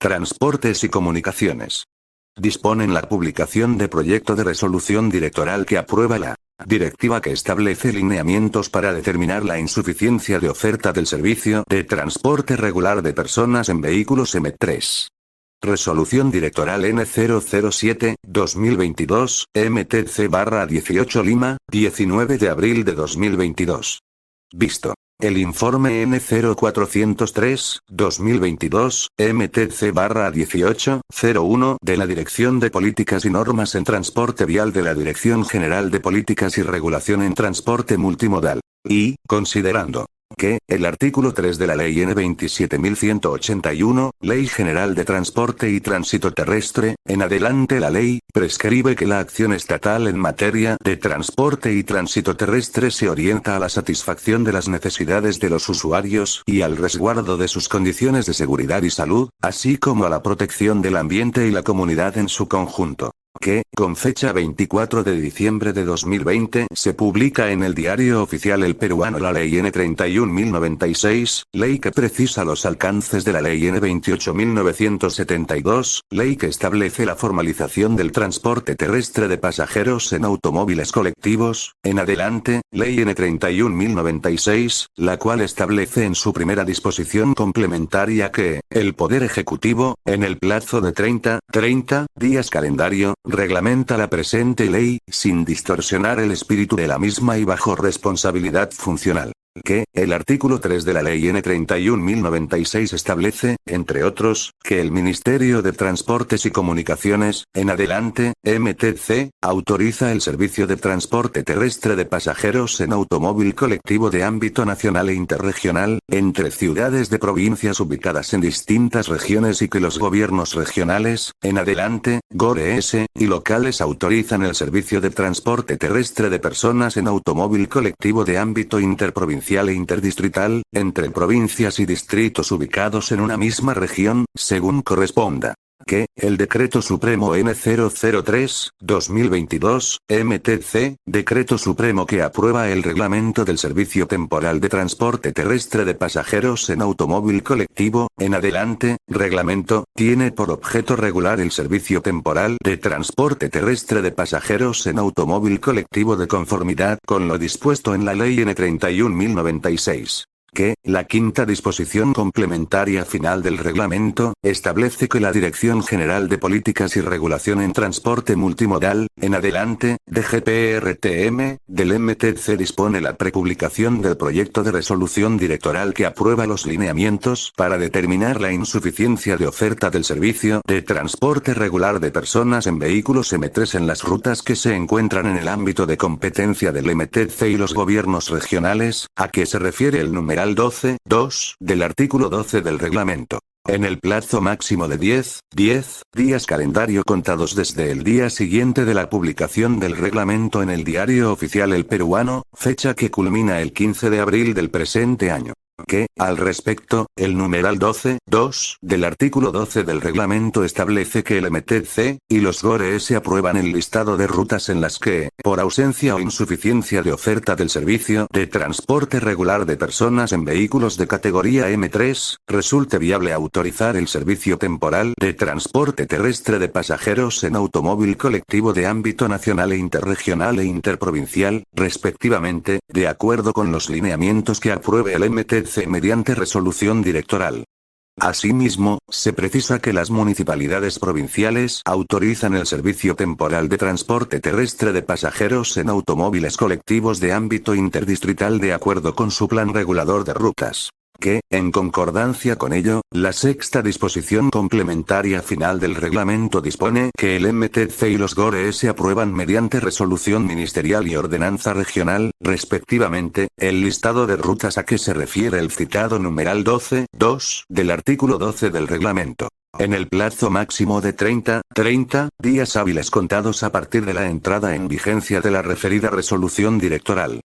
Transportes y Comunicaciones. Disponen la publicación de proyecto de resolución directoral que aprueba la directiva que establece lineamientos para determinar la insuficiencia de oferta del servicio de transporte regular de personas en vehículos M3. Resolución Directoral N007-2022, MTC-18 Lima, 19 de abril de 2022. Visto. El informe N0403-2022, MTC-18-01 de la Dirección de Políticas y Normas en Transporte Vial de la Dirección General de Políticas y Regulación en Transporte Multimodal. Y, considerando que el artículo 3 de la Ley N27181, Ley General de Transporte y Tránsito Terrestre, en adelante la ley, prescribe que la acción estatal en materia de transporte y tránsito terrestre se orienta a la satisfacción de las necesidades de los usuarios y al resguardo de sus condiciones de seguridad y salud, así como a la protección del ambiente y la comunidad en su conjunto. Que, con fecha 24 de diciembre de 2020, se publica en el Diario Oficial El Peruano la Ley N31.096, ley que precisa los alcances de la Ley N28.972, ley que establece la formalización del transporte terrestre de pasajeros en automóviles colectivos, en adelante, Ley N31.096, la cual establece en su primera disposición complementaria que, el Poder Ejecutivo, en el plazo de 30 días calendario, reglamenta la presente ley, sin distorsionar el espíritu de la misma y bajo responsabilidad funcional. Que, el artículo 3 de la Ley N31.096 establece, entre otros, que el Ministerio de Transportes y Comunicaciones, en adelante, MTC, autoriza el servicio de transporte terrestre de pasajeros en automóvil colectivo de ámbito nacional e interregional, entre ciudades de provincias ubicadas en distintas regiones y que los gobiernos regionales, en adelante, GORES, y locales autorizan el servicio de transporte terrestre de personas en automóvil colectivo de ámbito interprovincial e interdistrital, entre provincias y distritos ubicados en una misma región, según corresponda. Que, el Decreto Supremo N003-2022, MTC, Decreto Supremo que aprueba el Reglamento del Servicio Temporal de Transporte Terrestre de Pasajeros en Automóvil Colectivo, en adelante, Reglamento, tiene por objeto regular el servicio temporal de transporte terrestre de pasajeros en automóvil colectivo de conformidad con lo dispuesto en la Ley N31.096. Que, la quinta disposición complementaria final del reglamento, establece que la Dirección General de Políticas y Regulación en Transporte Multimodal, en adelante, DGPRTM, del MTC dispone la prepublicación del proyecto de resolución directoral que aprueba los lineamientos para determinar la insuficiencia de oferta del servicio de transporte regular de personas en vehículos M3 en las rutas que se encuentran en el ámbito de competencia del MTC y los gobiernos regionales, a que se refiere el numeral 12.2 del artículo 12 del reglamento. En el plazo máximo de 10 días calendario contados desde el día siguiente de la publicación del reglamento en el Diario Oficial El Peruano, fecha que culmina el 15 de abril del presente año. Que, al respecto, el numeral 12.2 del artículo 12 del reglamento establece que el MTC y los GORES aprueban el listado de rutas en las que, por ausencia o insuficiencia de oferta del servicio de transporte regular de personas en vehículos de categoría M3, resulte viable autorizar el servicio temporal de transporte terrestre de pasajeros en automóvil colectivo de ámbito nacional e interregional e interprovincial, respectivamente, de acuerdo con los lineamientos que apruebe el MTC mediante resolución directoral. Asimismo, se precisa que las municipalidades provinciales autorizan el servicio temporal de transporte terrestre de pasajeros en automóviles colectivos de ámbito interdistrital de acuerdo con su plan regulador de rutas. Que, en concordancia con ello, la sexta disposición complementaria final del reglamento dispone que el MTC y los GORES aprueban mediante resolución ministerial y ordenanza regional, respectivamente, el listado de rutas a que se refiere el citado numeral 12.2 del artículo 12 del reglamento. En el plazo máximo de 30 días hábiles contados a partir de la entrada en vigencia de la referida resolución directoral.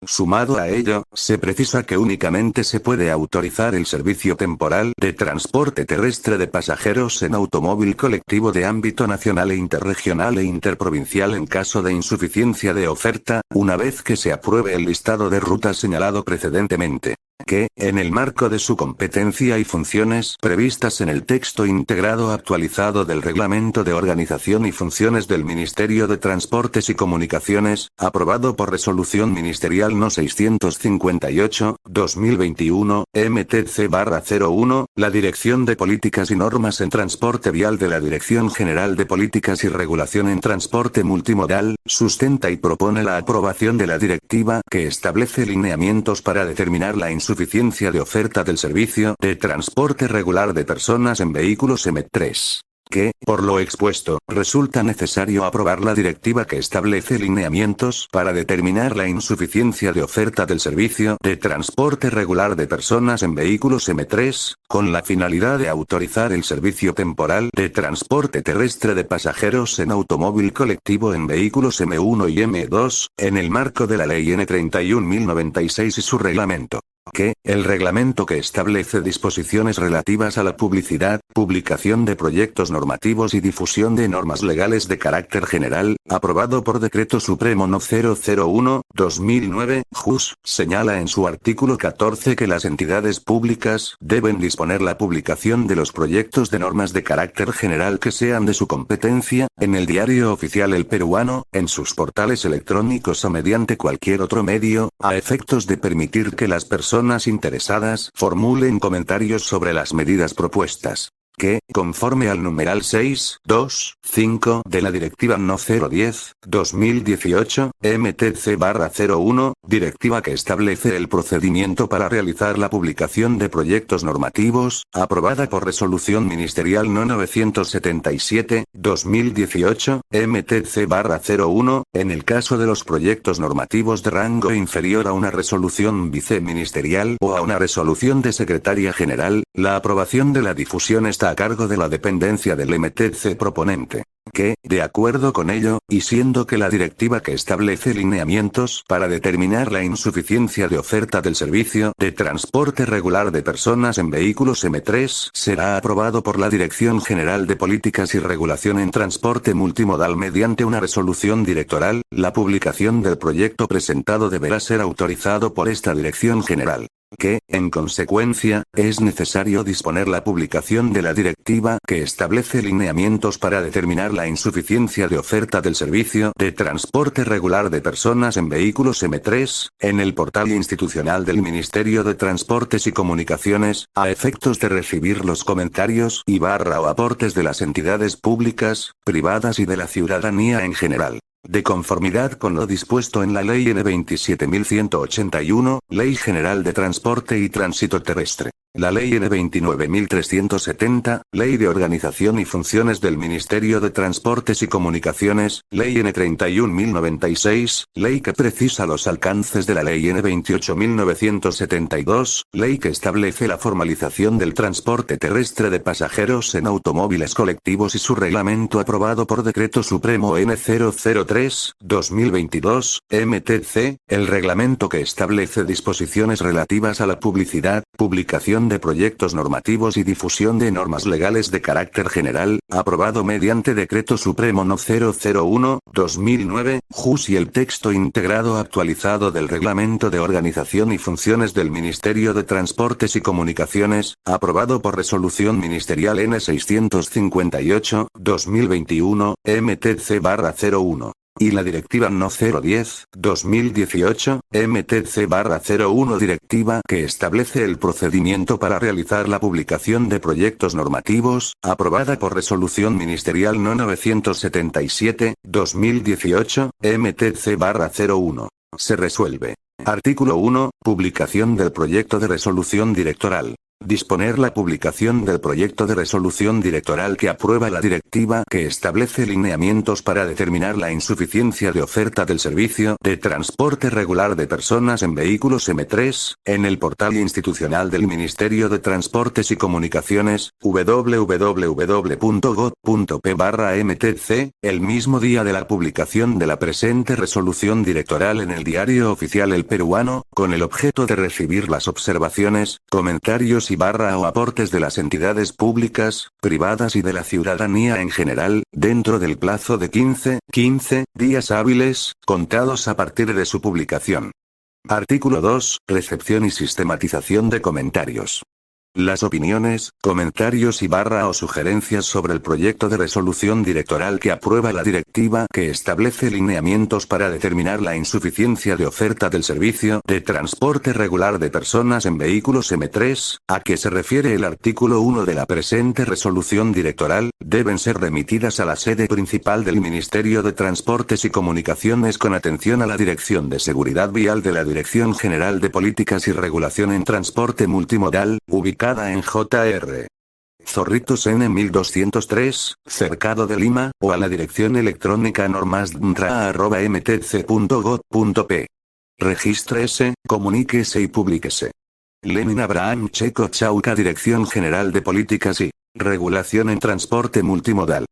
Sumado a ello, se precisa que únicamente se puede autorizar el servicio temporal de transporte terrestre de pasajeros en automóvil colectivo de ámbito nacional e interregional e interprovincial en caso de insuficiencia de oferta, una vez que se apruebe el listado de rutas señalado precedentemente. que, en el marco de su competencia y funciones previstas en el texto integrado actualizado del Reglamento de Organización y Funciones del Ministerio de Transportes y Comunicaciones, aprobado por Resolución Ministerial No. 658/2021, MTC-01, la Dirección de Políticas y Normas en Transporte Vial de la Dirección General de Políticas y Regulación en Transporte Multimodal, sustenta y propone la aprobación de la directiva que establece lineamientos para determinar la insuficiencia de oferta del servicio de transporte regular de personas en vehículos M3. Que, por lo expuesto, resulta necesario aprobar la directiva que establece lineamientos para determinar la insuficiencia de oferta del servicio de transporte regular de personas en vehículos M3, con la finalidad de autorizar el servicio temporal de transporte terrestre de pasajeros en automóvil colectivo en vehículos M1 y M2, en el marco de la Ley N. 31.096 y su reglamento. Que, el reglamento que establece disposiciones relativas a la publicidad, publicación de proyectos normativos y difusión de normas legales de carácter general, aprobado por Decreto Supremo No. 001/2009, JUS, señala en su artículo 14 que las entidades públicas deben disponer la publicación de los proyectos de normas de carácter general que sean de su competencia, en el Diario Oficial El Peruano, en sus portales electrónicos o mediante cualquier otro medio, a efectos de permitir que las personas interesadas formulen comentarios sobre las medidas propuestas. Que, conforme al numeral 6.2.5 de la Directiva No. 010/2018, MTC-01, directiva que establece el procedimiento para realizar la publicación de proyectos normativos, aprobada por Resolución Ministerial No. 977/2018, MTC-01, en el caso de los proyectos normativos de rango inferior a una resolución viceministerial o a una resolución de Secretaría General, la aprobación de la difusión está a cargo de la dependencia del MTC proponente. Que, de acuerdo con ello, y siendo que la directiva que establece lineamientos para determinar la insuficiencia de oferta del servicio de transporte regular de personas en vehículos M3 será aprobado por la Dirección General de Políticas y Regulación en Transporte Multimodal mediante una resolución directoral, la publicación del proyecto presentado deberá ser autorizado por esta Dirección General. Que, en consecuencia, es necesario disponer la publicación de la directiva que establece lineamientos para determinar la insuficiencia de oferta del servicio de transporte regular de personas en vehículos M3, en el portal institucional del Ministerio de Transportes y Comunicaciones, a efectos de recibir los comentarios y o aportes de las entidades públicas, privadas y de la ciudadanía en general. De conformidad con lo dispuesto en la Ley N. 27.181, Ley General de Transporte y Tránsito Terrestre. La Ley N. 29.370, Ley de Organización y Funciones del Ministerio de Transportes y Comunicaciones, Ley N. 31.096, Ley que precisa los alcances de la Ley N. 28.972, Ley que establece la formalización del transporte terrestre de pasajeros en automóviles colectivos y su reglamento aprobado por Decreto Supremo N. 003/2022, MTC, el reglamento que establece disposiciones relativas a la publicidad, publicación de proyectos normativos y difusión de normas legales de carácter general, aprobado mediante Decreto Supremo No. 001/2009, JUS y el texto integrado actualizado del Reglamento de Organización y Funciones del Ministerio de Transportes y Comunicaciones, aprobado por Resolución Ministerial N. 658/2021, MTC-01. Y la Directiva No. 010/2018, MTC-01 directiva que establece el procedimiento para realizar la publicación de proyectos normativos, aprobada por Resolución Ministerial No. 977/2018, MTC-01. Se resuelve. Artículo 1. Publicación del proyecto de resolución directoral. Disponer la publicación del proyecto de resolución directoral que aprueba la directiva que establece lineamientos para determinar la insuficiencia de oferta del servicio de transporte regular de personas en vehículos M3, en el portal institucional del Ministerio de Transportes y Comunicaciones, www.gov.p/mtc, el mismo día de la publicación de la presente resolución directoral en el Diario Oficial El Peruano, con el objeto de recibir las observaciones, comentarios y o aportes de las entidades públicas, privadas y de la ciudadanía en general, dentro del plazo de 15 días hábiles, contados a partir de su publicación. Artículo 2. Recepción y sistematización de comentarios. Las opiniones, comentarios y o sugerencias sobre el proyecto de resolución directoral que aprueba la directiva que establece lineamientos para determinar la insuficiencia de oferta del servicio de transporte regular de personas en vehículos M3, a que se refiere el artículo 1 de la presente resolución directoral, deben ser remitidas a la sede principal del Ministerio de Transportes y Comunicaciones con atención a la Dirección de Seguridad Vial de la Dirección General de Políticas y Regulación en Transporte Multimodal, ubicada en Jr. Zorritos N 1203, Cercado de Lima, o a la dirección electrónica normasdntra@mtc.gov.p. Regístrese, comuníquese y publíquese. Lenin Abraham Checo Chauca, Dirección General de Políticas y Regulación en Transporte Multimodal.